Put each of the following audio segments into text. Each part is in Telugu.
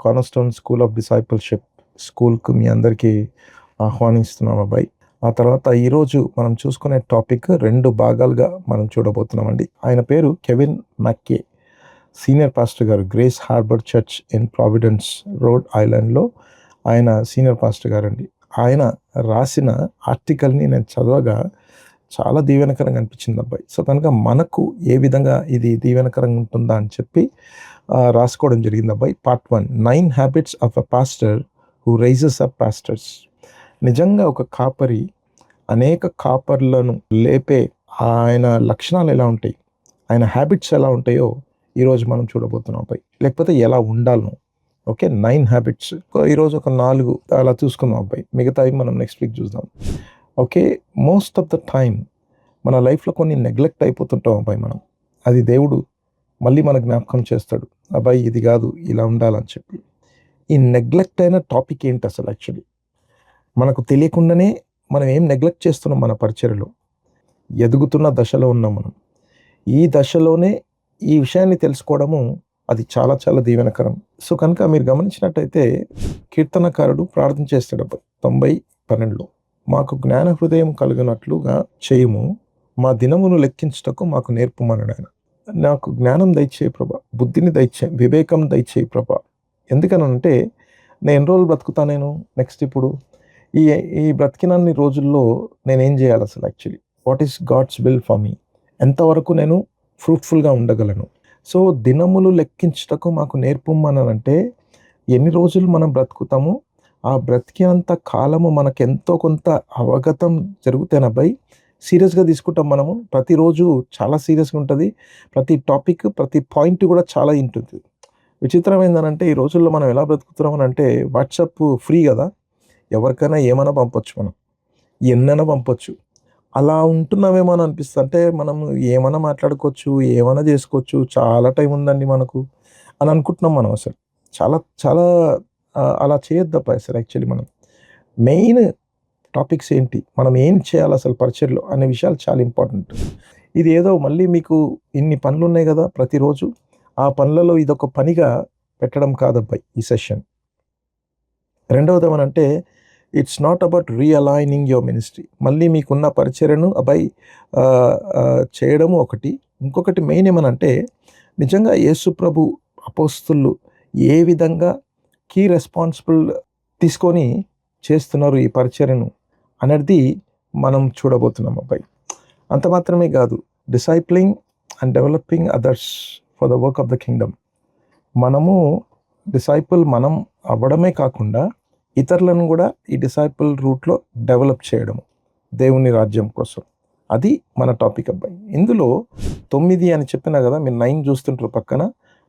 కార్నర్‌స్టోన్ స్కూల్ ఆఫ్ డిసైపుల్‌షిప్ స్కూల్‌కు మీ అందరికీ ఆహ్వానిస్తున్నాం అబ్బాయి. ఆ తర్వాత ఈరోజు మనం చూసుకునే టాపిక్ 2 భాగాలుగా మనం చూడబోతున్నామండి. ఆయన పేరు కెవిన్ మక్కే. సీనియర్ పాస్టర్ గారు grace harbour church in providence, road ఐలాండ్‌లో ఆయన సీనియర్ పాస్టర్ గారండి. ఆయన రాసిన ఆర్టికల్‌ని నేను చదవగా చాలా దీవెనకరంగా అనిపించింది అబ్బాయి. సో, కనుక మనకు ఏ విధంగా ఇది దీవెనకరంగా ఉంటుందా అని చెప్పి రాసుకోవడం జరిగింది అబ్బాయి. Part 1 9 habits of a pastor who raises up pastors. నిజంగా ఒక కాపరి అనేక కాపర్లను లేపే ఆయన లక్షణాలు ఎలా ఉంటాయి, ఆయన హ్యాబిట్స్ ఎలా ఉంటాయో ఈరోజు మనం చూడబోతున్నాం అబ్బాయి. లేకపోతే ఎలా ఉండాలనో. Okay, 9 habits. ఈరోజు ఒక 4 అలా చూసుకుందాం అబ్బాయి. మిగతావి మనం నెక్స్ట్ వీక్ చూద్దాం. Okay, most of the time మన లైఫ్లో కొన్ని నెగ్లెక్ట్ అయిపోతుంటాం అబ్బాయి మనం. అది దేవుడు మళ్ళీ మన జ్ఞాపకం చేస్తాడు. అబ్బాయి ఇది కాదు, ఇలా ఉండాలని చెప్పి. ఈ నెగ్లెక్ట్ అయిన టాపిక్ ఏంటి అసలు యాక్చువల్లీ? మనకు తెలియకుండానే మనం ఏం నెగ్లెక్ట్ చేస్తున్నాం మన పరిచర్యలో. ఎదుగుతున్న దశలో ఉన్నాం మనం. ఈ దశలోనే ఈ విషయాన్ని తెలుసుకోవడము అది చాలా చాలా దీవెనకరం. సో కనుక మీరు గమనించినట్టయితే కీర్తనకారుడు ప్రార్థన చేస్తాడు అబ్బాయి 90:12లో. మాకు జ్ఞాన హృదయం కలిగినట్లుగా చేయుము, మా దినమును లెక్కించుటకు మాకు నేర్పుమన్నాడు ఆయన. నాకు జ్ఞానం దయచేయి ప్రభా, బుద్ధిని దయచేయి, వివేకం దయచేయి ప్రభా. ఎందుకనంటే నేను ఎన్ని రోజులు బ్రతుకుతా, నేను నెక్స్ట్ ఇప్పుడు ఈ ఈ బ్రతికినన్ని రోజుల్లో నేనేం చేయాలి అసలు actually? What is God's will for me? ఎంతవరకు నేను ఫ్రూట్ఫుల్గా ఉండగలను? సో దినములు లెక్కించుటకు మాకు నేర్పుమనంటే ఎన్ని రోజులు మనం బ్రతుకుతాము, ఆ బ్రతికినంత కాలము మనకెంతో కొంత అవగతం జరుగుతేనబ్బాయి సీరియస్గా తీసుకుంటాం మనము. ప్రతిరోజు చాలా సీరియస్గా ఉంటుంది. ప్రతి టాపిక్, ప్రతి పాయింట్ కూడా చాలా ఉంటుంది. విచిత్రం ఏంటంటే ఈ రోజుల్లో మనం ఎలా బ్రతుకుతున్నాం అంటే వాట్సాప్ ఫ్రీ కదా, ఎవరికైనా ఏమైనా పంపొచ్చు, మనం ఎన్నైనా పంపొచ్చు. అలా ఉంటున్నామేమో అని అనిపిస్తుంది. అంటే మనం ఏమైనా మాట్లాడుకోవచ్చు, ఏమైనా చేసుకోవచ్చు, చాలా టైం ఉందండి మనకు అని అనుకుంటున్నాం మనం. అసలు చాలా చాలా అలా చేయొద్దప్ప అసలు యాక్చువల్లీ. మనం మెయిన్ టాపిక్స్ ఏంటి, మనం ఏం చేయాలి అసలు పరిచర్లో అనే విషయాలు చాలా ఇంపార్టెంట్. ఇది ఏదో మళ్ళీ మీకు ఇన్ని పనులు ఉన్నాయి కదా ప్రతిరోజు, ఆ పనులలో ఇదొక పనిగా పెట్టడం కాదబ్బాయి ఈ సెషన్. రెండవది ఏమనంటే it's not about realigning your ministry. మళ్ళీ మీకున్న పరిచర్యను అబ్బాయి చేయడము ఒకటి. ఇంకొకటి మెయిన్ ఏమనంటే నిజంగా యేసు ప్రభు అపోస్తులు ఏ విధంగా కీ రెస్పాన్సిబుల్ తీసుకొని చేస్తున్నారు ఈ పరిచర్యను అనేది మనం చూడబోతున్నాం అబ్బాయి. అంత మాత్రమే కాదు, discipling and developing others for the work of the kingdom. మనము డిసైపుల్ మనం అవ్వడమే కాకుండా ఇతరులను కూడా ఈ డిసైపుల్ రూట్లో డెవలప్ చేయడము దేవుని రాజ్యం కోసం. అది మన టాపిక్ అబ్బాయి. ఇందులో 9 అని చెప్పినా కదా, మీరు 9 చూస్తుంటారు పక్కన.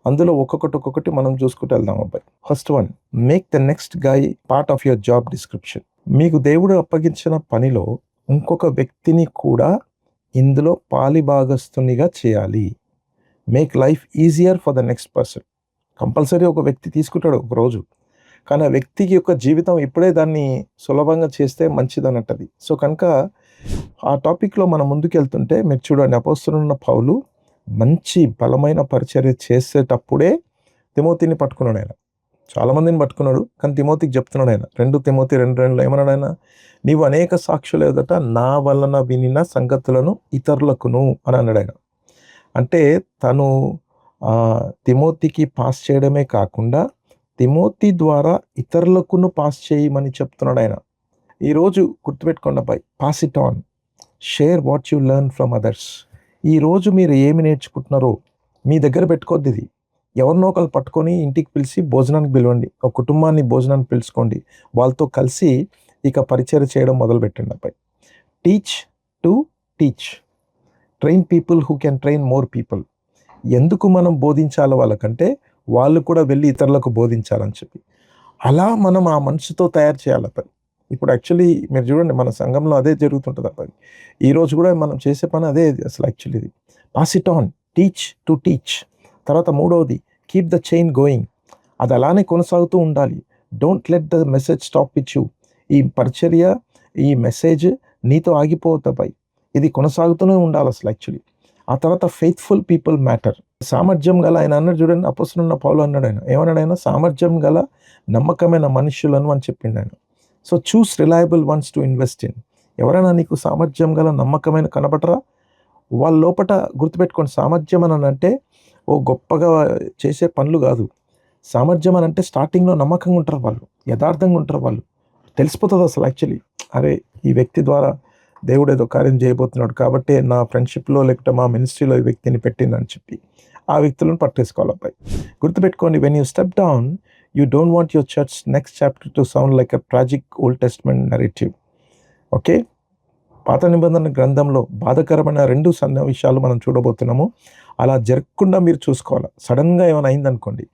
అందులో ఒక్కొక్కటి మనం చూసుకుంటూ వెళ్దాం అబ్బాయి. First one, make the next guy part of your job description. మీకు దేవుడు అప్పగించిన పనిలో ఇంకొక వ్యక్తిని కూడా ఇందులో పాలిభాగస్తునిగా చేయాలి. Make life easier for the next person. Compulsory ఒక వ్యక్తి తీసుకుంటాడు ఒక రోజు, కానీ ఆ వ్యక్తికి యొక్క జీవితం ఇప్పుడే దాన్ని సులభంగా చేస్తే మంచిది అన్నట్టది. సో కనుక ఆ టాపిక్లో మనం ముందుకెళ్తుంటే మీరు చూడండి, అపోస్తలున్న పౌలు మంచి బలమైన పరిచర్య చేసేటప్పుడే తిమోతిని పట్టుకున్నాడు ఆయన. చాలామందిని పట్టుకున్నాడు, కానీ తిమోతికి చెప్తున్నాడు ఆయన. 2 తిమోతి 2:2లో ఏమన్నాడు ఆయన? నీవు అనేక సాక్షులు ఎదుట నా వలన వినిన సంగతులను ఇతరులకును అని అన్నాడు ఆయన. అంటే తను తిమోతికి పాస్ చేయడమే కాకుండా తిమోతి ద్వారా ఇతరులకును పాస్ చేయమని చెప్తున్నాడు ఆయన. ఈరోజు గుర్తుపెట్టుకోండి అబ్బాయి, pass it on, share what you learn from others. ఈరోజు మీరు ఏమి నేర్చుకుంటున్నారో మీ దగ్గర పెట్టుకోద్ది. ఇది ఎవరినో ఒకరు పట్టుకొని ఇంటికి పిలిచి భోజనానికి పిలవండి, ఒక కుటుంబాన్ని భోజనానికి పిలుచుకోండి, వాళ్ళతో కలిసి ఇక పరిచయం చేయడం మొదలుపెట్టండి అబ్బాయి. Teach to teach, train people who can train more people. ఎందుకు మనం బోధించాలో వాళ్ళకంటే వాళ్ళు కూడా వెళ్ళి ఇతరులకు బోధించాలని చెప్పి అలా మనం ఆ మనసుతో తయారు చేయాలి అబ్బాయి. ఇప్పుడు యాక్చువల్లీ మీరు చూడండి, మన సంఘంలో అదే జరుగుతుంటుంది అబ్బాయి. ఈరోజు కూడా మనం చేసే పని అదే అసలు యాక్చువల్లీ. ఇది pass it on, teach to teach. తర్వాత మూడవది, కీప్ ద చైన్ గోయింగ్. అది అలానే కొనసాగుతూ ఉండాలి. Don't let the message stop with you. ఈ పరిచర్య, ఈ మెసేజ్ నీతో ఆగిపోవద్దు అబ్బాయి, ఇది కొనసాగుతూనే ఉండాలి అసలు యాక్చువల్లీ. ఆ తర్వాత ఫెయిత్ఫుల్ పీపుల్ మ్యాటర్. సామర్థ్యం గల ఆయన అన్నాడు చూడండి, అపోస్తలుడైన పౌలు అన్నాడు, ఆయన ఏమన్నాడు, ఆయన సామర్థ్యం గల నమ్మకమైన మనుషులను అని చెప్పిండు ఆయన. So choose reliable once to invest in. ఎవరైనా నీకు సామర్థ్యం గల నమ్మకమైన కనబడరా, వాళ్ళ లోపట గుర్తుపెట్టుకోండి, సామర్థ్యం అని అంటే ఓ గొప్పగా చేసే పనులు కాదు. సామర్థ్యం అని అంటే స్టార్టింగ్లో నమ్మకంగా ఉంటారు వాళ్ళు, యథార్థంగా ఉంటారు వాళ్ళు. తెలిసిపోతుంది అసలు యాక్చువల్లీ, అరే ఈ వ్యక్తి ద్వారా దేవుడు ఏదో కార్యం చేయబోతున్నాడు కాబట్టి నా ఫ్రెండ్షిప్లో లేకపోతే మా మినిస్ట్రీలో ఈ వ్యక్తిని పెట్టిందని చెప్పి ఆ వ్యక్తులను పట్టేసుకోవాలి అబ్బాయి. గుర్తుపెట్టుకోండి, when you step down you don't want your church next chapter to sound like a tragic old testament narrative. Okay, పాత నిబంధన గ్రంథంలో బాధకరమైన 2 సన్నివేశాలు మనం చూడబోతున్నాము. అలా జరగకుండా మీరు చూసుకోవాలి. సడన్గా ఏమైనా అయిందనుకోండి,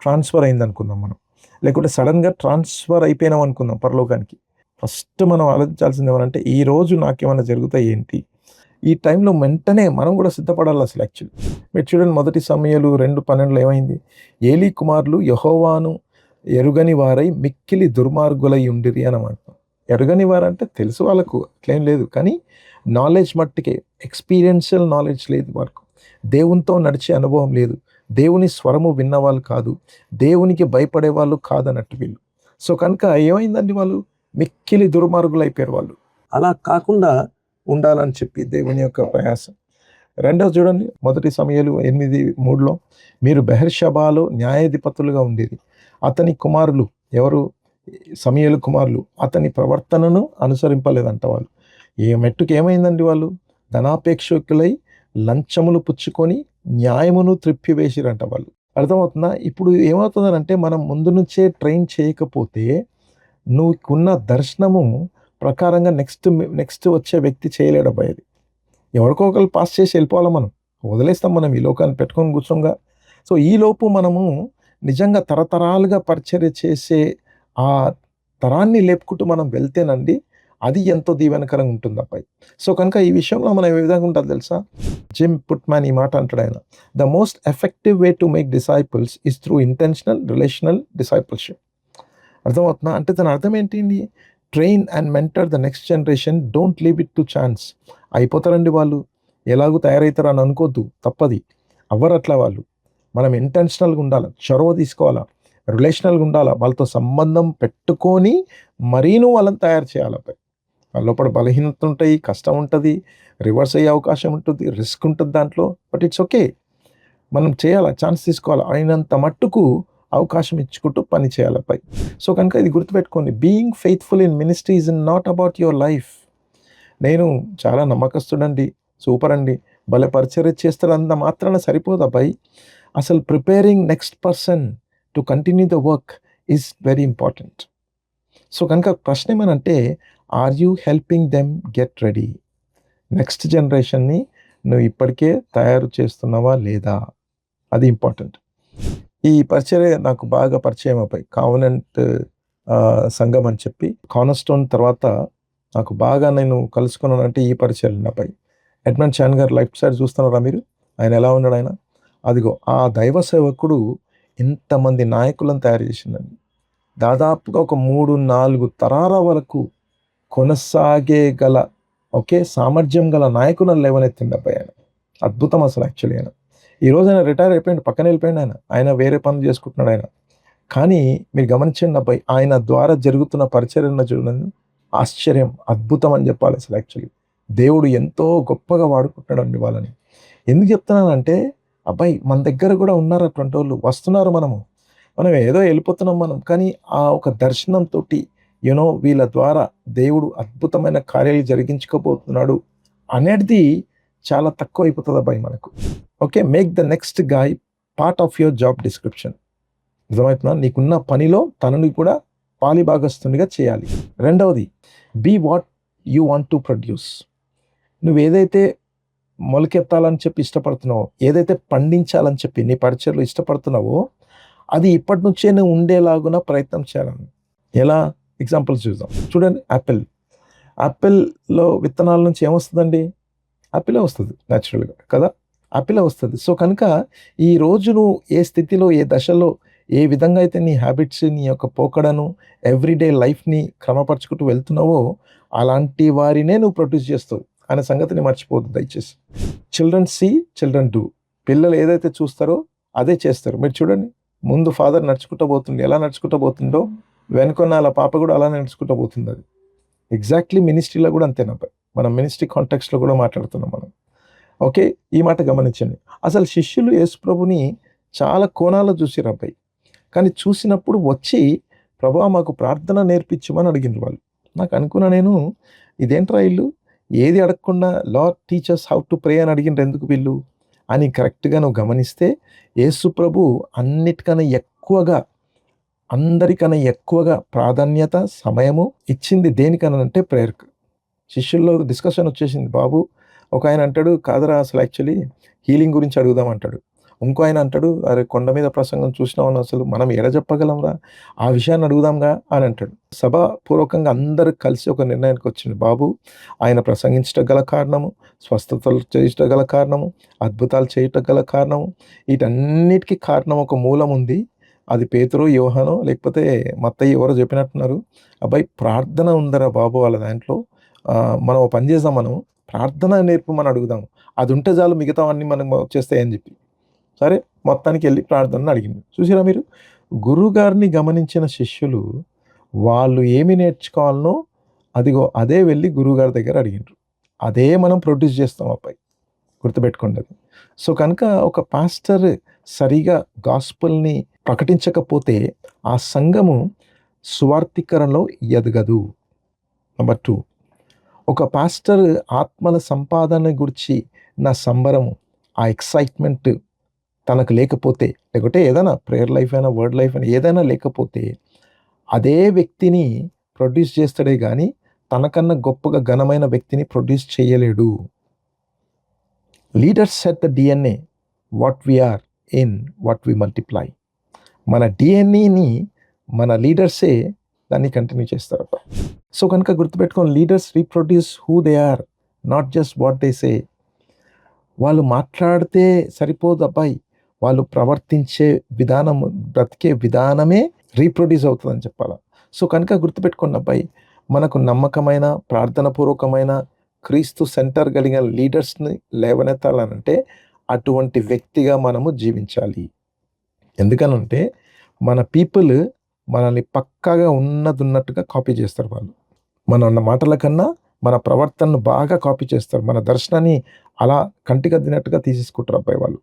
ట్రాన్స్ఫర్ అయిందనుకుందాం మనం, లేకుంటే సడన్గా ట్రాన్స్ఫర్ అయిపోయినాం అనుకుందాం పరలోకానికి. ఫస్ట్ మనం ఆలోచించాల్సింది ఏమనంటే, ఈరోజు నాకేమైనా జరుగుతాయి ఏంటి? ఈ టైంలో వెంటనే మనం కూడా సిద్ధపడాలి అసలు యాక్చువల్లీ. మీరు చూడండి, 1 సమూయేలు 2:12 ఏమైంది? ఏలీ కుమారులు యెహోవాను ఎరుగని వారై మిక్కిలి దుర్మార్గులై ఉండిరి అని అంటాం. ఎరుగని వారంటే తెలుసు వాళ్ళకు, అట్లేం లేదు, కానీ నాలెడ్జ్ మట్టికే, ఎక్స్పీరియన్షియల్ నాలెడ్జ్ లేదు వాళ్ళకు, దేవునితో నడిచే అనుభవం లేదు, దేవుని స్వరము విన్నవాళ్ళు కాదు, దేవునికి భయపడే వాళ్ళు కాదన్నట్టు వీళ్ళు. సో కనుక ఏమైందండి, వాళ్ళు మిక్కిలి దుర్మార్గులు అయిపోయారు వాళ్ళు. అలా కాకుండా ఉండాలని చెప్పి దేవుని యొక్క ప్రయాసం. రెండవ చూడండి, 1 సమూయేలు 8:3 మీరు బెహర్షబాలో న్యాయాధిపతులుగా ఉండేది. అతని కుమారులు ఎవరు? సమూయేలు కుమారులు అతని ప్రవర్తనను అనుసరింపలేదంట వాళ్ళు. ఏ మెట్టుకు ఏమైందండి, వాళ్ళు ధనాపేక్షకులై లంచములు పుచ్చుకొని న్యాయమును త్రిప్పివేసిరంట వాళ్ళు. అర్థమవుతుందా? ఇప్పుడు ఏమవుతుందనంటే, మనం ముందు నుంచే ట్రైన్ చేయకపోతే నువ్వుకున్న దర్శనము ప్రకారంగా నెక్స్ట్ వచ్చే వ్యక్తి చేయలేడబ్బాయి. ఎవరికో ఒకరు పాస్ చేసి వెళ్ళిపోవాలి, మనం వదిలేస్తాం మనం ఈ లోకాన్ని పెట్టుకొని కూర్చోంగా. సో ఈలోపు మనము నిజంగా తరతరాలుగా పరిచర్య చేసే ఆ తరాన్ని లేపుకుంటూ మనం వెళ్తేనండి, అది ఎంతో దీవెనకరంగా ఉంటుంది అబ్బాయి. సో కనుక ఈ విషయంలో మనం ఏ విధంగా ఉంటుంది తెలుసా? జిమ్ పుట్మ్యాన్ ఈ మాట అంటాడు ఆయన, the most effective way to make disciples is through intentional relational discipleship. అర్థమవుతుందా? అంటే దాని అర్థం ఏంటి? Train and mentor the next generation, don't leave it to chance. అయిపోతారండి వాళ్ళు, ఎలాగూ తయారవుతారు అని అనుకోద్దు, తప్పది. అవ్వరు అట్లా వాళ్ళు. మనం ఇంటెన్షనల్గా ఉండాలి, చొరవ తీసుకోవాలా, రిలేషనల్గా ఉండాలా, వాళ్ళతో సంబంధం పెట్టుకొని మరీను వాళ్ళని తయారు చేయాలి. వాళ్ళ లోపల బలహీనత ఉంటాయి, కష్టం ఉంటుంది, రివర్స్ అయ్యే అవకాశం ఉంటుంది, రిస్క్ ఉంటుంది దాంట్లో. బట్ ఇట్స్ ఓకే, మనం చేయాలా, ఛాన్స్ తీసుకోవాలి, అయినంత మట్టుకు అవకాశం ఇచ్చుకుంటూ పని చేయాలి అబ్బాయి. సో కనుక ఇది గుర్తుపెట్టుకోండి, being faithful in ministry is not about your life. నేను చాలా నమ్మకస్తుడండి, సూపర్ అండి, భలే పరిచర్య చేస్తారంత మాత్రాన సరిపోదు అబ్బాయి. అసలు preparing next person to continue the work is very important. So కనుక ప్రశ్న ఏమనంటే, are you helping them get ready? Next జనరేషన్ని నువ్వు ఇప్పటికే తయారు చేస్తున్నావా లేదా? అది ఇంపార్టెంట్. ఈ పరిచర్య నాకు బాగా పరిచయం అబ్బాయి. కావనెంట్ సంఘం అని చెప్పి కార్నర్స్టోన్ తర్వాత నాకు బాగా నేను కలుసుకున్నానంటే ఈ పరిచర్యలు అబ్బాయి. ఎడ్మండ్ చాన్ గారు లైఫ్ సైడ్ చూస్తున్నారా మీరు? ఆయన ఎలా ఉన్నాడు ఆయన? అదిగో ఆ దైవ సేవకుడు ఇంతమంది నాయకులను తయారు చేసిందండి. దాదాపుగా ఒక 3-4 తరాల వరకు కొనసాగే గల ఒకే సామర్థ్యం గల నాయకులను లేవనెత్తిండి అబ్బాయి ఆయన. అద్భుతం అసలు యాక్చువల్లీ ఆయన. ఈరోజు ఆయన రిటైర్ అయిపోయింది, పక్కన వెళ్ళిపోయింది ఆయన వేరే పనులు చేసుకుంటున్నాడు ఆయన. కానీ మీరు గమనించండి అబ్బాయి, ఆయన ద్వారా జరుగుతున్న పరిచర్యను చూడండి, ఆశ్చర్యం, అద్భుతం అని చెప్పాలి అసలు యాక్చువల్లీ. దేవుడు ఎంతో గొప్పగా వాడుకుంటున్నాడు అండి వాళ్ళని. ఎందుకు చెప్తున్నానంటే అబ్బాయి, మన దగ్గర కూడా ఉన్నారు అటువంటి వాళ్ళు, వస్తున్నారు, మనం ఏదో వెళ్ళిపోతున్నాం మనం, కానీ ఆ ఒక దర్శనంతో వీళ్ళ ద్వారా దేవుడు అద్భుతమైన కార్యాలు జరిగించుకోబోతున్నాడు అనేది చాలా తక్కువ అయిపోతుంది అబ్బాయి మనకు. Okay, make the next guy part of your job description. అర్థమవుతుందా? నీకున్న పనిలో తనని కూడా పాలిభాగస్తునిగా చేయాలి. రెండవది, be what you want to produce. నువ్వు ఏదైతే మొలకెత్తాలని చెప్పి ఇష్టపడుతున్నావో, ఏదైతే పండించాలని చెప్పి నీ పరిచయలో ఇష్టపడుతున్నావో, అది ఇప్పటి నుంచే నువ్వు ఉండేలాగున ప్రయత్నం చేయాలని. ఎలా? ఎగ్జాంపుల్స్ చూద్దాం. చూడండి, యాపిల్లో విత్తనాల నుంచి ఏమొస్తుందండి? యాపిలే వస్తుంది న్యాచురల్గా కదా, యాపిలే వస్తుంది. సో కనుక ఈ రోజు నువ్వు ఏ స్థితిలో, ఏ దశలో, ఏ విధంగా అయితే నీ హ్యాబిట్స్, నీ యొక్క పోకడను, ఎవ్రీడే లైఫ్ని క్రమపరచుకుంటూ వెళ్తున్నావో అలాంటి వారినే నువ్వు ప్రొడ్యూస్ చేస్తావు. అనే సంగతిని మర్చిపోవద్దు దయచేసి. Children see, children do. పిల్లలు ఏదైతే చూస్తారో అదే చేస్తారు. మీరు చూడండి, ముందు ఫాదర్ నడుచుకుంటూ పోతుండే, ఎలా నడుచుకుంటూ పోతుండో వెనుకొన్న అలా పాప కూడా అలా నడుచుకుంటూ పోతుంది. అది ఎగ్జాక్ట్లీ మినిస్ట్రీలో కూడా అంతేనబ్బాయి. మనం మినిస్ట్రీ కాంటెక్స్లో కూడా మాట్లాడుతున్నాం మనం. ఓకే, ఈ మాట గమనించండి. అసలు శిష్యులు యేసుప్రభుని చాలా కోణాల్లో చూసిరు అబ్బాయి. కానీ చూసినప్పుడు వచ్చి ప్రభువా మాకు ప్రార్థన నేర్పించమని అడిగిండ్రు వాళ్ళు. నాకు అనుకున్నా నేను, ఇదేంట్రా వీళ్ళు ఏది అడగకుండా lord teachers how to pray అని అడిగిండ్రు ఎందుకు వీళ్ళు అని కరెక్ట్గా నువ్వు గమనిస్తే, యేసు ప్రభు అన్నిటికన్నా ఎక్కువగా, అందరికన్నా ఎక్కువగా ప్రాధాన్యత సమయము ఇచ్చింది దేనికనంటే ప్రేయర్కి. శిష్యుల్లో డిస్కషన్ వచ్చేసింది. బాబు, ఒక ఆయన అంటాడు కాదరా అసలు యాక్చువల్లీ హీలింగ్ గురించి అడుగుదాం అంటాడు. ఇంకో ఆయన అంటాడు అరే కొండ మీద ప్రసంగం చూసినామని అసలు మనం ఎడ చెప్పగలంరా, ఆ విషయాన్ని అడుగుదాంగా అని అంటాడు. సభాపూర్వకంగా అందరూ కలిసి ఒక నిర్ణయానికి వచ్చింది. బాబు, ఆయన ప్రసంగించడం గల కారణము, స్వస్థతలు చేయటం గల కారణము, అద్భుతాలు చేయటం గల కారణము, వీటన్నిటికీ కారణం ఒక మూలం ఉంది. అది పేతురు, యోహాను లేకపోతే మత్తయి ఎవరో చెప్పినట్టున్నారు. అబ్బాయి ప్రార్థన ఉందరా బాబు వాళ్ళ దాంట్లో. మనం ఒక పని చేద్దాం, మనం ప్రార్థన నేర్పమని అడుగుదాం, అది ఉంటే చాలు మిగతా అన్నీ మనం వచ్చేస్తాయని చెప్పి. సరే మొత్తానికి వెళ్ళి ప్రార్థనను అడిగింది. చూసారా మీరు, గురువుగారిని గమనించిన శిష్యులు వాళ్ళు ఏమి నేర్చుకోవాలనో అదిగో అదే వెళ్ళి గురువుగారి దగ్గర అడిగిండ్రు. అదే మనం ప్రొడ్యూస్ చేస్తాం అబ్బాయి, గుర్తుపెట్టుకోండి అది. సో కనుక ఒక పాస్టర్ సరిగా గాస్పుల్ని ప్రకటించకపోతే ఆ సంఘము సువార్థీకరణలో ఎదగదు. నెంబర్ 2, ఒక పాస్టర్ ఆత్మల సంపాదన గురించి నా సంబరము, ఆ ఎక్సైట్మెంట్ తనకు లేకపోతే, లేకపోతే ఏదైనా ప్రేయర్ లైఫ్ అయినా వర్డ్ లైఫ్ అయినా ఏదైనా లేకపోతే అదే వ్యక్తిని ప్రొడ్యూస్ చేస్తాడే కానీ తనకన్నా గొప్పగా ఘనమైన వ్యక్తిని ప్రొడ్యూస్ చేయలేడు. Leaders set the DNA, what we're in what we multiply. మన డిఎన్ఏని మన లీడర్సే దాన్ని కంటిన్యూ చేస్తారట. సో కనుక గుర్తుపెట్టుకోండి, leaders reproduce who they are, not just what they say. వాళ్ళు మాట్లాడితే సరిపోదు అబ్బాయి, వాళ్ళు ప్రవర్తించే విధానము, బ్రతికే విధానమే రీప్రొడ్యూస్ అవుతుందని చెప్పాలి. సో కనుక గుర్తుపెట్టుకోండి అబ్బాయి, మనకు నమ్మకమైన ప్రార్థనపూర్వకమైన క్రీస్తు సెంటర్ కలిగిన లీడర్స్ని లేవనెత్తాలనంటే అటువంటి వ్యక్తిగా మనము జీవించాలి. ఎందుకనంటే మన పీపుల్ మనల్ని పక్కాగా ఉన్నట్టుగా కాపీ చేస్తారు. వాళ్ళు మన మాటల కన్నా మన ప్రవర్తనను బాగా కాపీ చేస్తారు. మన దర్శనాన్ని అలా కంటికద్దినట్టుగా తీసేసుకుంటారు అబ్బాయి వాళ్ళు.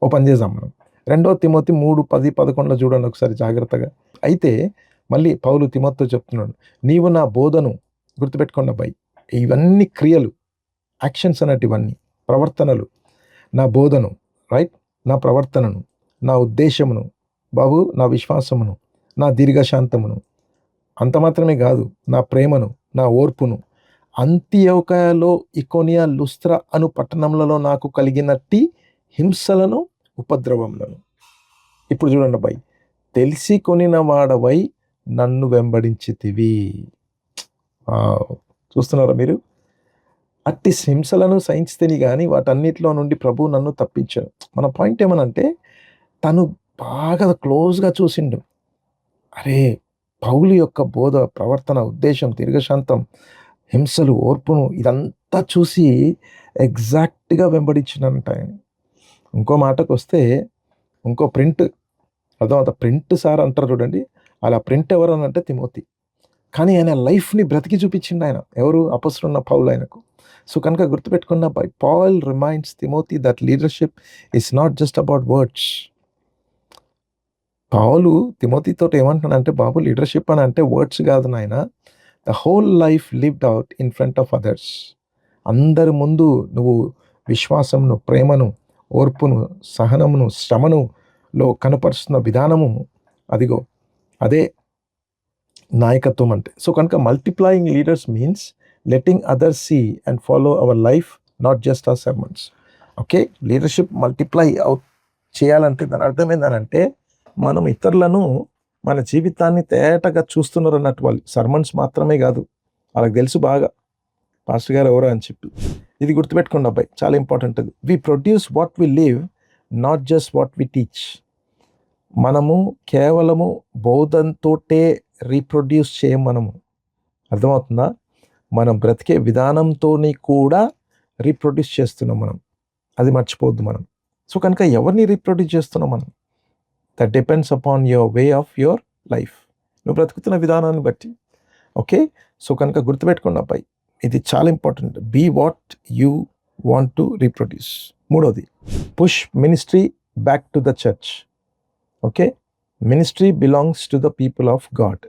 ఓ పని చేద్దాం మనం, 2 తిమోతి 3:10-11 చూడండి ఒకసారి జాగ్రత్తగా. అయితే మళ్ళీ పౌలు తిమోతితో చెప్తున్నాడు, నీవు నా బోధను, గుర్తుపెట్టుకోండి అబ్బాయి, ఇవన్నీ క్రియలు, యాక్షన్స్ అన్నటివన్నీ ప్రవర్తనలు, నా బోధను, రైట్, నా ప్రవర్తనను, నా ఉద్దేశమును, బాబు నా విశ్వాసమును, నా దీర్ఘశాంతమును, అంత మాత్రమే కాదు నా ప్రేమను, నా ఓర్పును, అంతియోకయలో, ఇకోనియా, లుస్త్ర అను పట్టణములలో నాకు కలిగినట్టి హింసలను, ఉపద్రవములను. ఇప్పుడు చూడండి అబ్బాయి, తెలిసి కొనిన వాడవై నన్ను వెంబడించితివి. చూస్తున్నారా మీరు, అట్టి హింసలను సహించితేని కానీ వాటన్నిటిలో నుండి ప్రభు నన్ను తప్పించాను. మన పాయింట్ ఏమనంటే తను బాగా క్లోజ్గా చూసిండు. అరే పౌలు యొక్క బోధ, ప్రవర్తన, ఉద్దేశం, దీర్ఘశాంతం, హింసలు, ఓర్పును ఇదంతా చూసి ఎగ్జాక్ట్గా వెంబడించినంట ఆయన. ఇంకో మాటకు వస్తే ఇంకో ప్రింట్, అర్థం ప్రింట్ సార్ అంటారు చూడండి, అలా ప్రింట్ ఎవరనంటే తిమోతి. కానీ ఆయన లైఫ్ని బ్రతికి చూపించిండు ఆయన. ఎవరు? అపొస్తలుడైన పౌలు ఆయనకు. సో కనుక గుర్తుపెట్టుకున్న by Paul reminds Timothy that leadership is not just about words. పౌలు తిమోతితో ఏమంటున్నాడంటే, బాబు లీడర్షిప్ అని అంటే వర్డ్స్ కాదు నాయన, the whole life lived out in front of others. అందరి ముందు నువ్వు విశ్వాసమును, ప్రేమను, ఓర్పును, సహనమును, శ్రమనులో కనపరుస్తున్న విధానము, అదిగో అదే నాయకత్వం అంటే. సో కనుక multiplying leaders means letting others see and follow our life, not just our sermons. Okay, leadership multiply out చేయాలంటే దాని అర్థం ఏంటంటే మనం ఇతరులను, మన జీవితాన్ని తేటగా చూస్తున్నారు అన్నట్టు. వాళ్ళు సర్మన్స్ మాత్రమే కాదు, వాళ్ళకి తెలుసు బాగా పాస్టర్ గారు ఎవరో అని చెప్పి. ఇది గుర్తుపెట్టుకోండి అబ్బాయి, చాలా ఇంపార్టెంట్. అది we produce what we live, not just what we teach. మనము కేవలము బోధనతోటే రీప్రొడ్యూస్ చేయం. మనము, అర్థమవుతుందా, మనం బ్రతికే విధానంతో కూడా రీప్రొడ్యూస్ చేస్తున్నాం మనం, అది మర్చిపోవద్దు మనం. సో కనుక ఎవరిని రీప్రొడ్యూస్ చేస్తున్నాం మనం, that depends upon your way of your life, నువ్వు బ్రతుకుతున్న విధానాన్ని బట్టి. ఓకే, సో కనుక గుర్తుపెట్టుకోండి అబ్బాయి, ఇది చాలా important. Be what you want to reproduce. మూడోది, push ministry back to the church. Okay, ministry belongs to the people of God.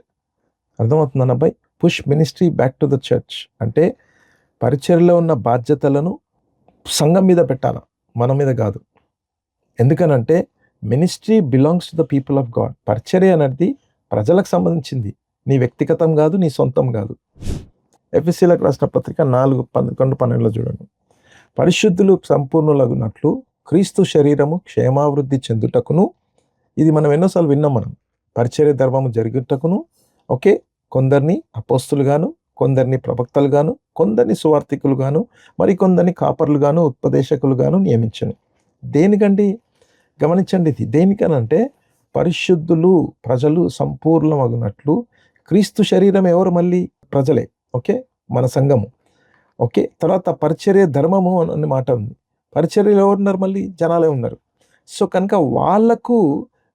అర్థమవుతుందని అబ్బాయి? Push ministry back to the church అంటే పరిచర్యలో ఉన్న బాధ్యతలను సంఘం మీద పెట్టాలి, మన మీద కాదు. ఎందుకనంటే ministry belongs to the people of God. పరిచర్య అనేది ప్రజలకు సంబంధించింది, నీ వ్యక్తిగతం కాదు, నీ సొంతం కాదు. ఎఫెసీయులకు రాసిన పత్రిక 4:11-12 చూడండి. పరిశుద్ధులు సంపూర్ణులగునట్లు క్రీస్తు శరీరము క్షేమావృద్ధి చెందుటకును, ఇది మనం ఎన్నోసార్లు విన్నాం మనం, పరిచర్య ధర్మము జరుగుటకును, ఓకే, కొందరిని అపోస్తులుగాను, కొందరిని ప్రవక్తలుగాను, కొందరిని సువార్థికులుగాను, మరి కొందరిని కాపర్లుగాను, ఉపదేశకులుగాను నియమించను. దేనికండి? గమనించండి, ఇది దేనికనంటే పరిశుద్ధులు ప్రజలు సంపూర్ణమగునట్లు. క్రీస్తు శరీరం ఎవరు? మళ్ళీ ప్రజలే. ఓకే, మన సంఘము. ఓకే, తర్వాత పరిచర్య ధర్మము అనే మాట ఉంది. పరిచర్యలు ఎవరు ఉన్నారు? మళ్ళీ జనాలే ఉన్నారు. సో కనుక వాళ్లకు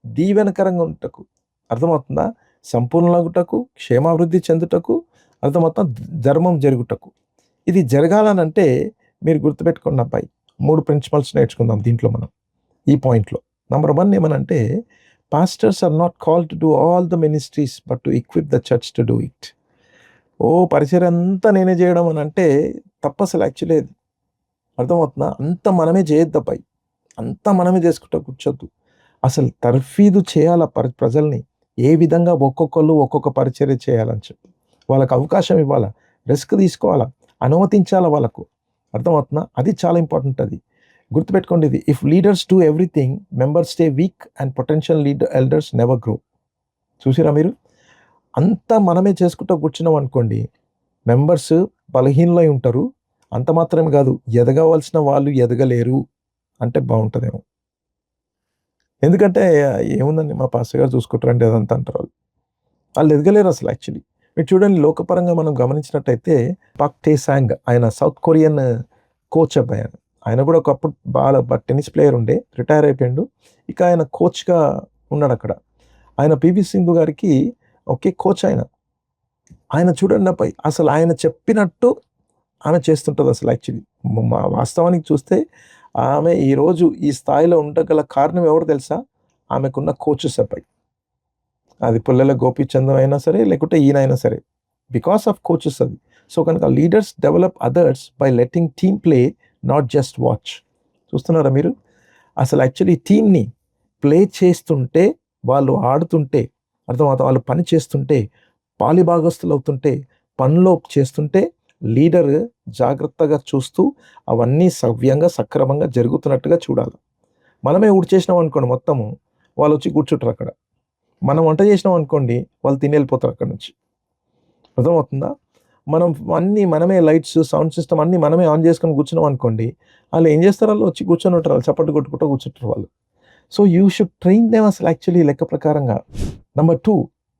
దీవెనకరంగా ఉంటకు, అర్థమవుతుందా? సంపూర్ణగుటకు, క్షేమాభివృద్ధి చెందుటకు, అర్థమవుతుందా? ధర్మం జరుగుటకు. ఇది జరగాలనంటే మీరు గుర్తుపెట్టుకోండి అబ్బాయి, 3 ప్రిన్సిపల్స్ నేర్చుకుందాం దీంట్లో మనం ఈ పాయింట్లో. నెంబర్ 1 ఏమనంటే, pastors are not called to do all the ministries but to equip the church to do it. పరిచర్య అంతా నేనే చేయడం అని అంటే తప్ప అసలు యాక్చువల్లీ అది. అర్థమవుతుందా? అంత మనమే చేయొద్దు అబ్బాయి, అంతా మనమే చేసుకుంటా కూర్చోద్దు. అసలు తర్ఫీదు చేయాల ప్రజల్ని, ఏ విధంగా ఒక్కొక్కళ్ళు ఒక్కొక్క పరిచర్య చేయాలని చెప్పి వాళ్ళకి అవకాశం ఇవ్వాలా, రిస్క్ తీసుకోవాలా, అనుమతించాలా వాళ్ళకు. అర్థమవుతుందా? అది చాలా ఇంపార్టెంట్. అది గుర్తుపెట్టుకోండి. ఇది if leaders do everything, members stay week and potential elders never grow. చూసిరా మీరు? అంతా మనమే చేసుకుంటూ కూర్చున్నాం అనుకోండి, మెంబర్స్ బలహీనలై ఉంటారు. అంత మాత్రమే కాదు, ఎదగవలసిన వాళ్ళు ఎదగలేరు అంటే బాగుంటుందేమో. ఎందుకంటే ఏముందండి, మా పాస్టర్ గారు చూసుకుంటారంటే అదంతా అంటారు వాళ్ళు ఎదగలేరు అసలు యాక్చువల్లీ. మీరు చూడండి, లోకపరంగా మనం గమనించినట్టయితే పాక్ టేసాంగ్, ఆయన సౌత్ కొరియన్ కోచ్ అబ్బాయి. ఆయన కూడా ఒకప్పుడు బాగా టెన్నిస్ ప్లేయర్ ఉండే, రిటైర్ అయిపోయాడు. ఇక ఆయన కోచ్గా ఉన్నాడు అక్కడ. ఆయన పివి సింధు గారికి ఒకే కోచ్. ఆయన చూడండి అబ్బాయి, అసలు ఆయన చెప్పినట్టు ఆమె చేస్తుంటుంది అసలు యాక్చువల్లీ. వాస్తవానికి చూస్తే ఆమె ఈరోజు ఈ స్థాయిలో ఉండగల కారణం ఎవరు తెలుసా? ఆమెకున్న కోచెస్ అబ్బాయి. అది పుల్లెల గోపీచందం అయినా సరే, లేకుంటే ఈయన అయినా సరే, బికాస్ ఆఫ్ కోచెస్ అది. సో కనుక leaders develop others by letting team play, not just watch. చూస్తున్నారా మీరు? అసలు యాక్చువల్లీ టీమ్ని ప్లే చేస్తుంటే, వాళ్ళు ఆడుతుంటే, అర్థమవుతా, వాళ్ళు పని చేస్తుంటే, పాలిభాగస్తులు అవుతుంటే, పనిలో చేస్తుంటే, లీడర్ జాగ్రత్తగా చూస్తూ అవన్నీ సవ్యంగా సక్రమంగా జరుగుతున్నట్టుగా చూడాలి. మనమే చేసినాం అనుకోండి మొత్తము, వాళ్ళు వచ్చి కూర్చుంటారు అక్కడ. మనం వంట చేసినాం అనుకోండి, వాళ్ళు తిని వెళ్ళిపోతారు అక్కడ నుంచి. అర్థమవుతుందా? మనం అన్నీ మనమే, లైట్స్, సౌండ్ సిస్టమ్ అన్నీ మనమే ఆన్ చేసుకొని కూర్చున్నాం అనుకోండి, వాళ్ళు ఏం చేస్తారు? వాళ్ళు వచ్చి కూర్చొని ఉంటారు, వాళ్ళు చప్పట్లు కొట్టుకుంటూ కూర్చుంటారు వాళ్ళు. So you should train them అసలు యాక్చువల్లీ లెక్క ప్రకారంగా. నెంబర్ 2,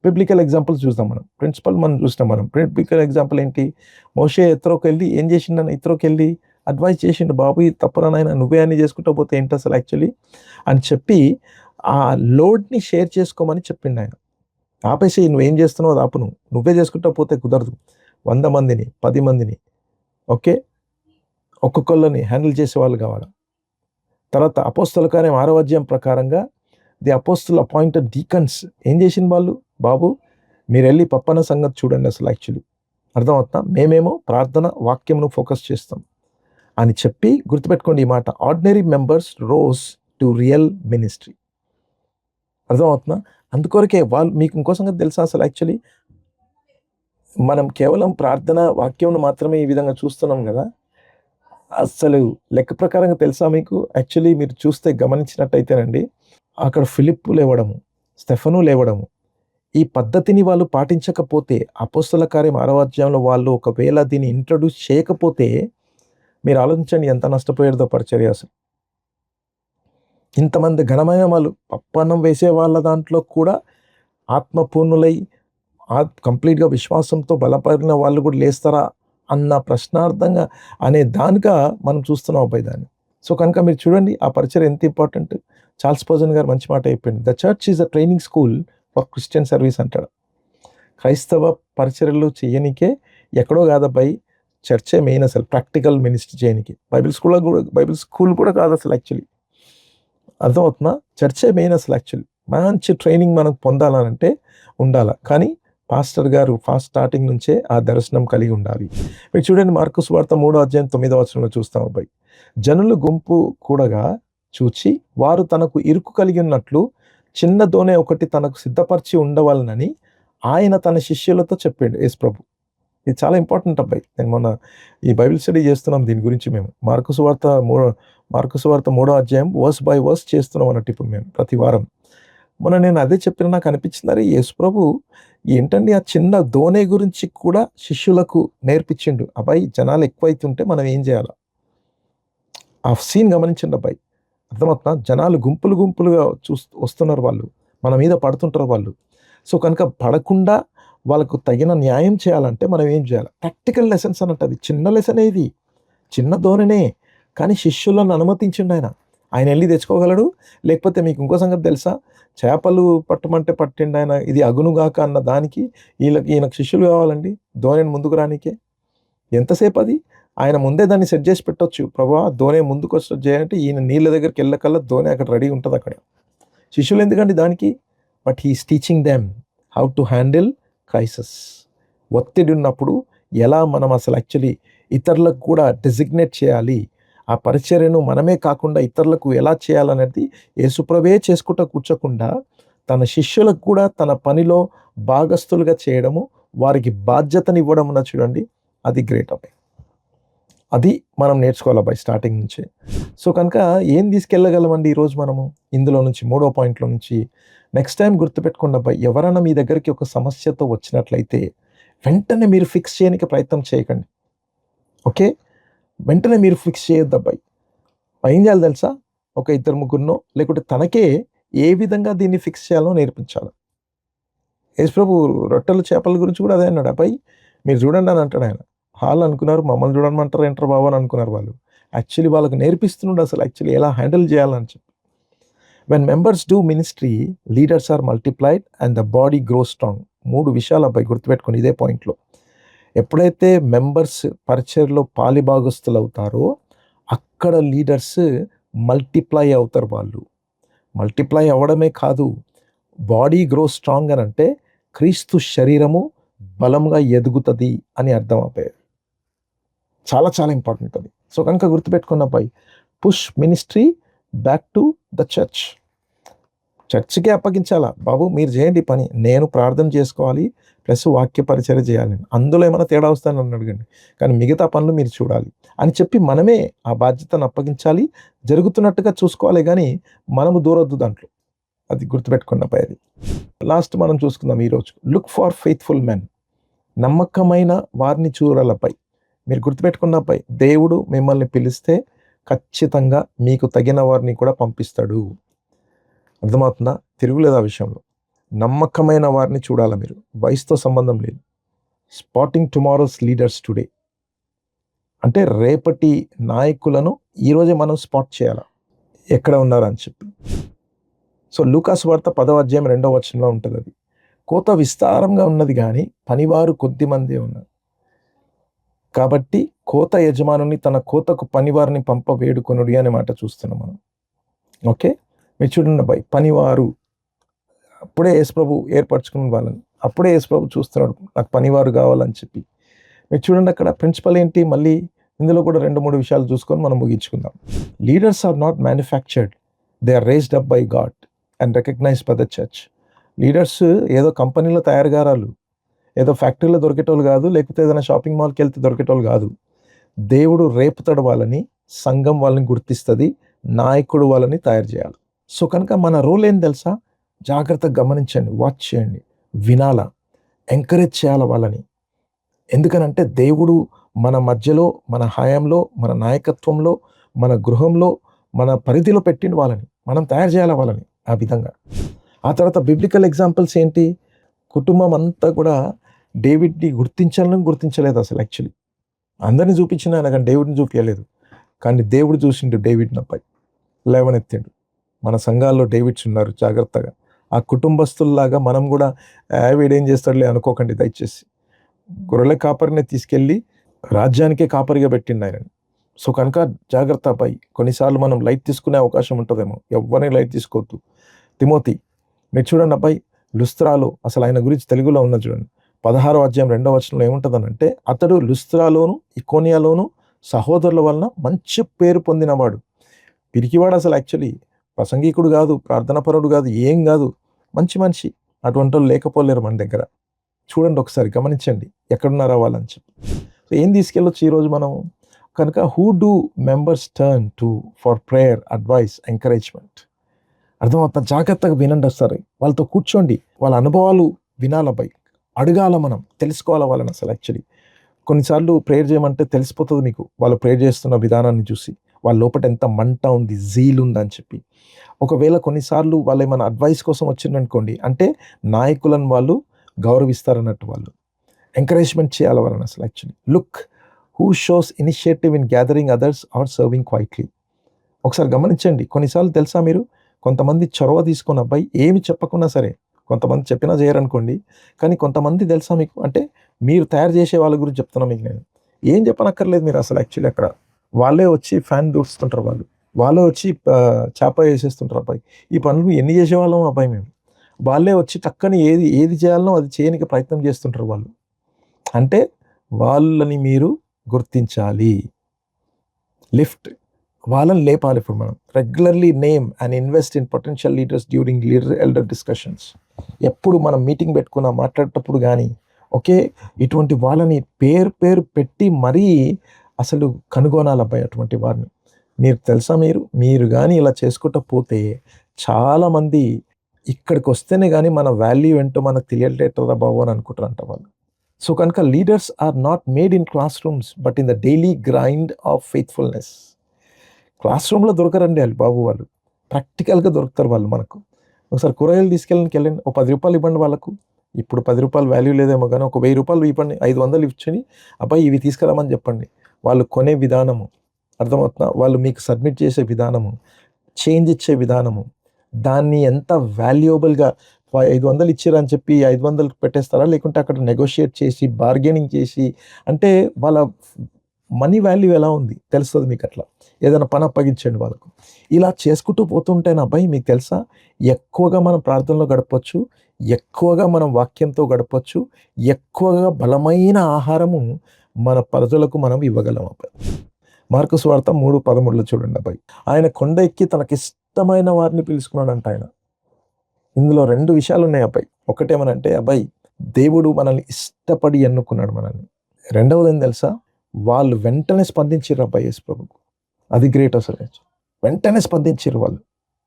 బిబ్లికల్ ఎగ్జాంపుల్స్ చూద్దాం మనం. ప్రిన్సిపల్ మనం చూస్తాం. మనం బిబ్లికల్ ఎగ్జాంపుల్ ఏంటి? మోషే ఎత్రోకి వెళ్ళి ఏం చేసిండని, ఇత్రోకి వెళ్ళి అడ్వైస్ చేసిండు, బాబు ఇది తప్పురానైనా, నువ్వే అన్ని చేసుకుంటూ పోతే ఏంటి అసలు యాక్చువల్లీ అని చెప్పి ఆ లోడ్ని షేర్ చేసుకోమని చెప్పిండు ఆయన. ఆపేసి నువ్వేం చేస్తున్నావు అది ఆపు, నువ్వే చేసుకుంటూ పోతే కుదరదు. 100 మందిని 10 మందిని, ఓకే, ఒక్కొక్కళ్ళని హ్యాండిల్ చేసే వాళ్ళు కావాలి. తర్వాత అపోస్తల కార్యం 6వ అధ్యాయం ప్రకారంగా ది అపోస్తల్ అపాయింటెడ్ డీకన్స్ ఏం చేసిన వాళ్ళు, బాబు మీరు వెళ్ళి పప్పన సంగతి చూడండి అసలు యాక్చువల్లీ. అర్థమవుతా? మేమేమో ప్రార్థన వాక్యంను ఫోకస్ చేస్తాం అని చెప్పి, గుర్తుపెట్టుకోండి ఈ మాట, ordinary members rose to real ministry. అర్థమవుతుందా? అందుకొరకే వాళ్ళు, మీకు ఇంకో సంగతి తెలుసా అసలు యాక్చువల్లీ, మనం కేవలం ప్రార్థన వాక్యం మాత్రమే ఈ విధంగా చూస్తున్నాం కదా, అసలు లెక్క ప్రకారంగా తెలుసా మీకు? యాక్చువల్లీ మీరు చూస్తే గమనించినట్టయితేనండి, అక్కడ ఫిలిప్పు లేవడము, స్టెఫను లేవడము, ఈ పద్ధతిని వాళ్ళు పాటించకపోతే, అపోస్తల కార్యం 6వ అధ్యాయంలో వాళ్ళు ఒకవేళ దీన్ని ఇంట్రడ్యూస్ చేయకపోతే, మీరు ఆలోచించండి ఎంత నష్టపోయేదో పరిచర్య అసలు. ఇంతమంది ఘనమైన వాళ్ళు, పప్పన్నం వేసే వాళ్ళ దాంట్లో కూడా ఆత్మపూర్ణులై కంప్లీట్గా విశ్వాసంతో బలపడిన వాళ్ళు కూడా లేస్తారా అన్న ప్రశ్నార్థంగా అనే దానిగా మనం చూస్తున్నాం అబ్బాయి దాన్ని. సో కనుక మీరు చూడండి ఆ పరిచయం ఎంత ఇంపార్టెంట్. చార్ల్స్ స్పర్జన్ గారు మంచి మాట అయిపోయింది. The church is a training school for Christian service అంటాడు. క్రైస్తవ పరిచర్యలు చేయనికే ఎక్కడో కాదబ్బాయి, చర్చే మెయిన్ అసలు ప్రాక్టికల్ మినిస్ట్రీ చేయనికి. బైబిల్ స్కూల్ కూడా కాదు అసలు యాక్చువల్లీ. అర్థమవుతుందా? చర్చే మెయిన్ అసలు యాక్చువల్లీ. మంచి ట్రైనింగ్ మనకు పొందాలనంటే ఉండాలి. కానీ పాస్టర్ గారు ఫాస్ట్ స్టార్టింగ్ నుంచే ఆ దర్శనం కలిగి ఉండాలి. మీరు చూడండి మార్కు సువార్త 3:9 చూస్తాం అబ్బాయి. జనులు గుంపు కూడగా చూచి వారు తనకు ఇరుకు కలిగి ఉన్నట్లు చిన్న దోణె ఒకటి తనకు సిద్ధపరిచి ఉండవాలనని ఆయన తన శిష్యులతో చెప్పిండు యేసు ప్రభు. ఇది చాలా ఇంపార్టెంట్ అబ్బాయి. నేను మొన్న ఈ బైబిల్ స్టడీ చేస్తున్నాం దీని గురించి మేము. మార్కు సువార్త 3 వర్స్ బై వర్స్ చేస్తున్నాం అన్నట్టు ఇప్పుడు మేము ప్రతి వారం. మొన్న నేను అదే చెప్పిన నాకు అనిపించింది, అరే యేసు ప్రభు ఏంటండి ఆ చిన్న దోణె గురించి కూడా శిష్యులకు నేర్పించిండు. అబ్బాయి జనాలు ఎక్కువైతుంటే మనం ఏం చేయాలి? ఆ సీన్ గమనించండి అబ్బాయి. అర్థమవుతుందా? జనాలు గుంపులుగా వస్తున్నారు వాళ్ళు, మన మీద పడుతుంటారు వాళ్ళు. సో కనుక పడకుండా వాళ్ళకు తగిన న్యాయం చేయాలంటే మనం ఏం చేయాలి? ప్రాక్టికల్ లెసన్స్ అన్నట్టు. అది చిన్న లెసన్, ఇది చిన్న ధోరణే, కానీ శిష్యులను అనుమతించిండు ఆయన. ఆయన వెళ్ళి తెచ్చుకోగలడు. లేకపోతే మీకు ఇంకో సంగతి తెలుసా? చేపలు పట్టమంటే పట్టిండు ఆయన. ఇది అగునుగాక అన్న దానికి ఈయనకు శిష్యులు కావాలండి ధోనిని ముందుకు రానికే. ఎంతసేపు అది? ఆయన ముందే దాన్ని సెట్ చేసి పెట్టొచ్చు. ప్రభా ధోని ముందుకు వచ్చి చేయాలంటే ఈయన నీళ్ళ దగ్గరికి వెళ్ళకల్లా ధోని అక్కడ రెడీ ఉంటుంది అక్కడ. శిష్యులు ఎందుకండి దానికి? But he is teaching them how to handle crisis. ఒత్తిడి ఉన్నప్పుడు ఎలా మనం అసలు యాక్చువల్లీ ఇతరులకు కూడా డెసిగ్నేట్ చేయాలి, ఆ పరిచర్యను మనమే కాకుండా ఇతరులకు ఎలా చేయాలనేది యేసుప్రభే చేసుకుంటూ కూర్చోకుండా తన శిష్యులకు కూడా తన పనిలో భాగస్థులుగా చేయడము, వారికి బాధ్యతని ఇవ్వడం ఉన్న చూడండి, అది గ్రేట్ అబ్బాయి. అది మనం నేర్చుకోవాలి అబ్బాయి స్టార్టింగ్ నుంచి. సో కనుక ఏం తీసుకెళ్ళగలమండి ఈరోజు మనము ఇందులో నుంచి, 3వ పాయింట్లో నుంచి? నెక్స్ట్ టైం గుర్తుపెట్టుకోండి అబ్బాయి, ఎవరైనా మీ దగ్గరికి ఒక సమస్యతో వచ్చినట్లయితే వెంటనే మీరు ఫిక్స్ చేయడానికి ప్రయత్నం చేయకండి. ఓకే, వెంటనే మీరు ఫిక్స్ చేయొద్దు అబ్బాయి. ఏం చేయాలి తెలుసా? ఒక 2-3 లేకుంటే తనకే ఏ విధంగా దీన్ని ఫిక్స్ చేయాలో నేర్పించాలి. యేసుప్రభు రొట్టెలు చేపల గురించి కూడా అదే అన్నాడు. అబ్బాయి మీరు చూడండి అని అంటాడు ఆయన. వాళ్ళు అనుకున్నారు మమ్మల్ని చూడమంటారు ఏంటారు బాబు అని అనుకున్నారు వాళ్ళు. యాక్చువల్లీ వాళ్ళకి నేర్పిస్తున్నాడు అసలు యాక్చువల్లీ ఎలా హ్యాండిల్ చేయాలని చెప్పి. When members do ministry leaders are multiplied and the body grow strong. 3 విషయాలు అబ్బాయి గుర్తుపెట్టుకుని ఇదే పాయింట్లో. ఎప్పుడైతే మెంబర్స్ పరిచర్లో పాలిభాగస్తులు అవుతారో అక్కడ లీడర్స్ మల్టిప్లై అవుతారు. వాళ్ళు మల్టిప్లై అవ్వడమే కాదు, బాడీ గ్రో స్ట్రాంగ్ అని అంటే క్రీస్తు శరీరము బలంగా ఎదుగుతుంది అని అర్థం అబ్బాయి. చాలా చాలా ఇంపార్టెంట్ అది. సో కనుక గుర్తుపెట్టుకున్న అబ్బాయి, push ministry back to the church. చర్చ్కే అప్పగించాలా బాబు, మీరు చేయండి పని, నేను ప్రార్థన చేసుకోవాలి ప్లస్ వాక్య పరిచర్య చేయాలి, అందులో ఏమైనా తేడా వస్తాయని నన్ను అడగండి, కానీ మిగతా పనులు మీరు చూడాలి అని చెప్పి మనమే ఆ బాధ్యతను అప్పగించాలి. జరుగుతున్నట్టుగా చూసుకోవాలి, కానీ మనము దూరొద్దు దాంట్లో. అది గుర్తుపెట్టుకున్న అబ్బాయి. అది లాస్ట్ మనం చూసుకుందాం ఈరోజు. Look for faithful men. నమ్మకమైన వారిని చూడాలబ్బాయి. మీరు గుర్తుపెట్టుకున్న అబ్బాయి, దేవుడు మిమ్మల్ని పిలిస్తే ఖచ్చితంగా మీకు తగిన వారిని కూడా పంపిస్తాడు. అర్థమవుతుందా? తిరుగులేదు ఆ విషయంలో. నమ్మకమైన వారిని చూడాలి మీరు, వయసుతో సంబంధం లేదు. స్పాటింగ్ టుమారోస్ లీడర్స్ టుడే అంటే రేపటి నాయకులను ఈరోజే మనం స్పాట్ చేయాలి ఎక్కడ ఉన్నారు అని చెప్పి. సో లూకాసు వార్త 10:2 ఉంటుంది అది. కోత విస్తారంగా ఉన్నది కానీ పనివారు కొద్దిమందే ఉన్నారు. కాబట్టి కోత యజమానుని తన కోతకు పనివారిని పంప వేడుకొనుడి అనే మాట చూస్తున్నాం మనం. ఓకే, మీరు చూడండి అబ్బాయి, పనివారు అప్పుడే యేసుప్రభు ఏర్పరచుకున్న వాళ్ళని, అప్పుడే యేసుప్రభు చూస్తున్నాడు నాకు పనివారు కావాలని చెప్పి. మీరు చూడండి అక్కడ ప్రిన్సిపల్ ఏంటి, మళ్ళీ ఇందులో కూడా 2-3 విషయాలు చూసుకొని మనం ముగించుకుందాం. Leaders are not manufactured, they are raised up by God and recognized by the church. Leaders ఏదో కంపెనీలో తయారుగారాలు, ఏదో ఫ్యాక్టరీలో దొరికేటోళ్ళు కాదు, లేకపోతే ఏదైనా షాపింగ్ మాల్కి వెళ్తే దొరికేటోళ్ళు కాదు. దేవుడు రేపుతాడు వాళ్ళని, సంఘం వాళ్ళని గుర్తిస్తుంది, నాయకుడు వాళ్ళని తయారు చేయాలి. సో కనుక మన రోల్ ఏం తెలుసా? జాగ్రత్తగా గమనించండి, వాచ్ చేయండి, వినాలా, ఎంకరేజ్ చేయాలి వాళ్ళని. ఎందుకనంటే దేవుడు మన మధ్యలో, మన హయాంలో, మన నాయకత్వంలో, మన గృహంలో, మన పరిధిలో పెట్టిండు వాళ్ళని. మనం తయారు చేయాలి వాళ్ళని ఆ విధంగా. ఆ తర్వాత బిబ్లికల్ ఎగ్జాంపుల్స్ ఏంటి? కుటుంబం అంతా కూడా డేవిడ్ని గుర్తించాలని గుర్తించలేదు అసలు యాక్చువల్లీ. అందరిని చూపించిన ఆయన కానీ దేవుడిని చూపించలేదు. కానీ దేవుడు చూసిండు డేవిడ్‌ని అబ్బాయి. లేవనెత్తిండు. మన సంఘాల్లో డేవిడ్స్ ఉన్నారు జాగ్రత్తగా. ఆ కుటుంబస్తుల్లాగా మనం కూడా వీడేం చేస్తాడులే అనుకోకండి దయచేసి. గొర్రెల కాపరిని తీసుకెళ్ళి రాజ్యానికే కాపరిగా పెట్టిండు ఆయనని. సో కనుక జాగ్రత్త అబ్బాయి. కొన్నిసార్లు మనం లైట్ తీసుకునే అవకాశం ఉంటుందేమో. ఎవ్వరిని లైట్ తీసుకోవద్దు. తిమోతి మీరు చూడండి అబ్బాయి, లుస్త్రాలో అసలు ఆయన గురించి తెలుగులో ఉన్నది చూడండి. 16వ అధ్యాయం 2వ వచనంలో ఏముంటుందనంటే, అతడు లుస్త్రాలోను ఇకోనియాలోను సహోదరుల వలన మంచి పేరు పొందినవాడు. పిరికివాడు అసలు యాక్చువల్లీ ప్రసంగికుడు కాదు, ప్రార్థనాపరుడు కాదు, ఏం కాదు, మంచి మనిషి. అటువంటి వాళ్ళు లేకపోలేరు మన దగ్గర. చూడండి ఒకసారి గమనించండి ఎక్కడున్నారా వాళ్ళని చెప్పి. సో ఏం తీసుకెళ్ళొచ్చు ఈరోజు మనం కనుక, who do members turn to for prayer, advice, encouragement. అర్థమవుతుంది. జాగ్రత్తగా వినండి ఒకసారి. వాళ్ళతో కూర్చోండి, వాళ్ళ అనుభవాలు వినాలబ్బాయి. అడగాల, మనం తెలుసుకోవాలి వాళ్ళని అసలు యాక్చువల్లీ. కొన్నిసార్లు ప్రేయర్ చేయమంటే తెలిసిపోతుంది మీకు, వాళ్ళు ప్రేయర్ చేస్తున్న విధానాన్ని చూసి వాళ్ళ లోపల ఎంత మంట ఉంది, జీల్ ఉందని చెప్పి. ఒకవేళ కొన్నిసార్లు వాళ్ళు ఏమైనా అడ్వైస్ కోసం వచ్చిందనుకోండి, అంటే నాయకులను వాళ్ళు గౌరవిస్తారన్నట్టు, వాళ్ళు ఎంకరేజ్మెంట్ చేయాలి వాళ్ళని అసలు actually. Look who shows initiative in gathering others are serving quietly. ఒకసారి గమనించండి. కొన్నిసార్లు తెలుసా మీరు, కొంతమంది చొరవ తీసుకున్న అబ్బాయి ఏమి చెప్పకున్నా సరే, కొంతమంది చెప్పినా చేయరనుకోండి, కానీ కొంతమంది తెలుసా మీకు, అంటే మీరు తయారు చేసే వాళ్ళ గురించి చెప్తున్నా మీకు నేను. ఏం చెప్పనక్కర్లేదు మీరు అసలు యాక్చువల్లీ. అక్కడ వాళ్ళే వచ్చి ఫ్యాన్ దూస్తుంటారు, వాళ్ళే వచ్చి చేప వేసేస్తుంటారు అబ్బాయి. ఈ పనులు ఎన్ని చేసేవాళ్ళం అబ్బాయి మేము. వాళ్ళే వచ్చి టక్కని ఏది చేయాలనో అది చేయడానికి ప్రయత్నం చేస్తుంటారు వాళ్ళు. అంటే వాళ్ళని మీరు గుర్తించాలి. లిఫ్ట్, వాళ్ళని లేపాలి. ఇప్పుడు మనం regularly name and invest in potential leaders during elder discussions. ఎప్పుడు మనం మీటింగ్ పెట్టుకున్నా మాట్లాడేటప్పుడు కానీ ఓకే, ఇటువంటి వాళ్ళని పేరు పెట్టి మరీ అసలు కనుగొనాలి అబ్బాయి అటువంటి వారిని. మీరు తెలుసా, మీరు కానీ ఇలా చేసుకుంటూ పోతే చాలామంది ఇక్కడికి వస్తేనే కానీ మన వాల్యూ ఏంటో మనకు తెలియట్లేదా బాబు అని అనుకుంటారంట వాళ్ళు. సో కనుక leaders are not made in classrooms but in the daily grind of faithfulness. క్లాస్ రూమ్లో దొరకరండి వాళ్ళు బాబు, వాళ్ళు ప్రాక్టికల్గా దొరుకుతారు వాళ్ళు మనకు. ఒకసారి కూరగాయలు వెళ్ళండి, ఓ 10 రూపాయలు ఇవ్వండి వాళ్ళకు. ఇప్పుడు 10 రూపాయలు వాల్యూ లేదేమో కానీ ఒక 1000 రూపాయలు ఇవ్వండి, 500 ఇచ్చి అబ్బాయి ఇవి తీసుకురామని చెప్పండి. వాళ్ళు కొనే విధానము అర్థమవుతుందా, వాళ్ళు మీకు సబ్మిట్ చేసే విధానము, చేంజ్ ఇచ్చే విధానము, దాన్ని ఎంత వాల్యుయబుల్గా 500 ఇచ్చారని చెప్పి 500 పెట్టేస్తారా, లేకుంటే అక్కడ నెగోషియేట్ చేసి బార్గెనింగ్ చేసి, అంటే వాళ్ళ మనీ వాల్యూ ఎలా ఉంది తెలుస్తుంది మీకు. అట్లా ఏదైనా పని అప్పగించండి వాళ్ళకు. ఇలా చేసుకుంటూ పోతుంటేనే అబ్బాయి మీకు తెలుసా, ఎక్కువగా మనం ప్రార్థనలో గడపచ్చు, ఎక్కువగా మనం వాక్యంతో గడపచ్చు, ఎక్కువగా బలమైన ఆహారము మన ప్రజలకు మనం ఇవ్వగలం అబ్బాయి. మార్కు సువార్త 3:13 చూడండి అబ్బాయి. ఆయన కొండ ఎక్కి తనకిష్టమైన వారిని పిలుచుకున్నాడంట ఆయన. ఇందులో 2 విషయాలు ఉన్నాయి అబ్బాయి. ఒకటేమనంటే అబ్బాయి, దేవుడు మనల్ని ఇష్టపడి ఎన్నుకున్నాడు మనల్ని. రెండవది ఏం తెలుసా, వాళ్ళు వెంటనే స్పందించారు అబ్బాయి యేసు ప్రభుకు. అది గ్రేట్ అసలు. వెంటనే స్పందించారు వాళ్ళు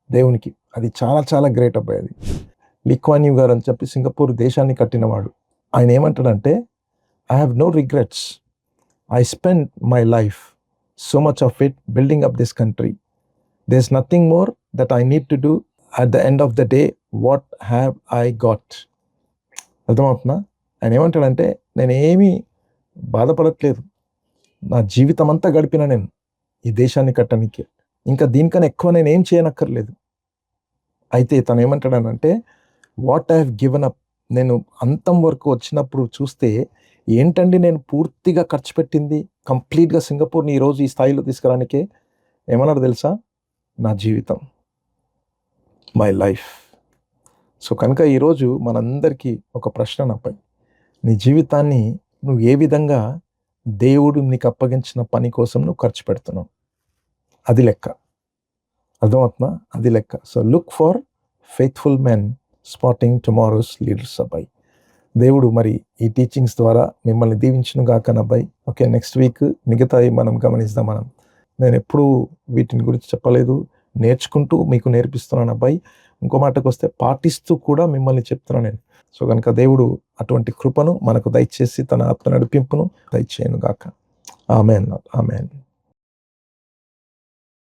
దేవునికి. అది చాలా చాలా గ్రేట్ అబ్బాయి. అది లీ క్వాన్ యూ గారు అని చెప్పి సింగపూర్ దేశాన్ని కట్టినవాడు. ఆయన ఏమంటాడంటే, I have no regrets, I spend my life so much of it building up this country, there is nothing more that I need to do at the end of the day, what have I got. అర్థమవుతుందా? ఆయన ఏమంటాడంటే, నేనేమీ బాధపడట్లేదు, నా జీవితం అంతా గడిపిన నేను ఈ దేశాన్ని కట్టడానికి, ఇంకా దీనికన్నా ఎక్కువ నేను ఏం చేయనక్కర్లేదు. అయితే తను ఏమంటాడనంటే, what I have given up, నేను అంతం వరకు వచ్చినప్పుడు చూస్తే ఏంటండి నేను పూర్తిగా ఖర్చు పెట్టింది కంప్లీట్గా సింగపూర్ని ఈరోజు ఈ స్థాయిలో తీసుకురానికే. ఏమన్నాడు తెలుసా, నా జీవితం, మై లైఫ్. సో కనుక ఈరోజు మనందరికీ ఒక ప్రశ్న నాపై, నీ జీవితాన్ని నువ్వు ఏ విధంగా దేవుడు నీకు అప్పగించిన పని కోసం నువ్వు ఖర్చు పెడుతున్నావు, అది లెక్క. అర్థమవుతుందా? అది లెక్క. So look for faithful men spotting tomorrow's leaders అబ్బాయి. దేవుడు మరి ఈ టీచింగ్స్ ద్వారా మిమ్మల్ని దీవించును గాక అబ్బాయి. ఓకే, నెక్స్ట్ వీక్ మిగతాయి మనం గమనిద్దాం. నేను ఎప్పుడూ వీటిని గురించి చెప్పలేదు, నేర్చుకుంటూ మీకు నేర్పిస్తున్నాను అబ్బాయి. ఇంకో మాటకు వస్తే పాటిస్తూ కూడా మిమ్మల్ని చెప్తున్నాను నేను. సో కనుక దేవుడు అటువంటి కృపను మనకు దయచేసి తన ఆత్మ నడిపింపును దయచేయను గాక. ఆమేన్. ఆమేన్.